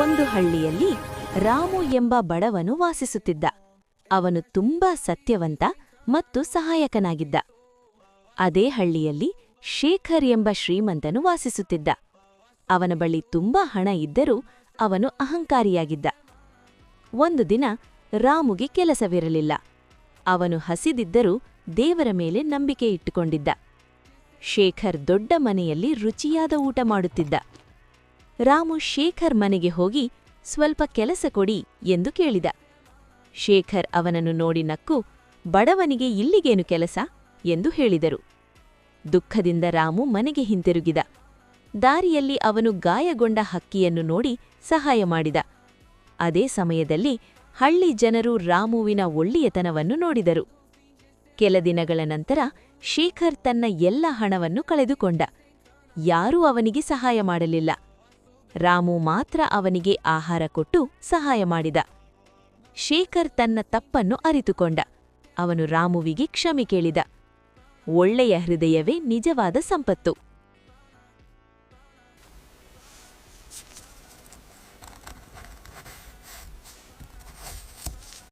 ಒಂದು ಹಳ್ಳಿಯಲ್ಲಿ ರಾಮು ಎಂಬ ಬಡವನು ವಾಸಿಸುತ್ತಿದ್ದ. ಅವನು ತುಂಬಾ ಸತ್ಯವಂತ ಮತ್ತು ಸಹಾಯಕನಾಗಿದ್ದ. ಅದೇ ಹಳ್ಳಿಯಲ್ಲಿ ಶೇಖರ್ ಎಂಬ ಶ್ರೀಮಂತನು ವಾಸಿಸುತ್ತಿದ್ದ. ಅವನ ಬಳಿ ತುಂಬಾ ಹಣ ಇದ್ದರೂ ಅವನು ಅಹಂಕಾರಿಯಾಗಿದ್ದ. ಒಂದು ದಿನ ರಾಮುಗೆ ಕೆಲಸವಿರಲಿಲ್ಲ. ಅವನು ಹಸಿದಿದ್ದರೂ ದೇವರ ಮೇಲೆ ನಂಬಿಕೆ ಇಟ್ಟುಕೊಂಡಿದ್ದ. ಶೇಖರ್ ದೊಡ್ಡ ಮನೆಯಲ್ಲಿ ರುಚಿಯಾದ ಊಟ ಮಾಡುತ್ತಿದ್ದ. ರಾಮು ಶೇಖರ್ ಮನೆಗೆ ಹೋಗಿ ಸ್ವಲ್ಪ ಕೆಲಸ ಕೊಡಿ ಎಂದು ಕೇಳಿದ. ಶೇಖರ್ ಅವನನ್ನು ನೋಡಿ ನಕ್ಕು, ಬಡವನಿಗೆ ಇಲ್ಲಿಗೇನು ಕೆಲಸ ಎಂದು ಹೇಳಿದರು. ದುಃಖದಿಂದ ರಾಮು ಮನೆಗೆ ಹಿಂತಿರುಗಿದ. ದಾರಿಯಲ್ಲಿ ಅವನು ಗಾಯಗೊಂಡ ಹಕ್ಕಿಯನ್ನು ನೋಡಿ ಸಹಾಯ ಮಾಡಿದ. ಅದೇ ಸಮಯದಲ್ಲಿ ಹಳ್ಳಿ ಜನರು ರಾಮುವಿನ ಒಳ್ಳೆಯತನವನ್ನು ನೋಡಿದರು. ಕೆಲ ದಿನಗಳ ನಂತರ ಶೇಖರ್ ತನ್ನ ಎಲ್ಲ ಹಣವನ್ನು ಕಳೆದುಕೊಂಡ. ಯಾರೂ ಅವನಿಗೆ ಸಹಾಯ ಮಾಡಲಿಲ್ಲ. ರಾಮು ಮಾತ್ರ ಅವನಿಗೆ ಆಹಾರ ಕೊಟ್ಟು ಸಹಾಯ ಮಾಡಿದ. ಶೇಖರ್ ತನ್ನ ತಪ್ಪನ್ನು ಅರಿತುಕೊಂಡ. ಅವನು ರಾಮುವಿಗೆ ಕ್ಷಮೆ ಕೇಳಿದ. ಒಳ್ಳೆಯ ಹೃದಯವೇ ನಿಜವಾದ ಸಂಪತ್ತು.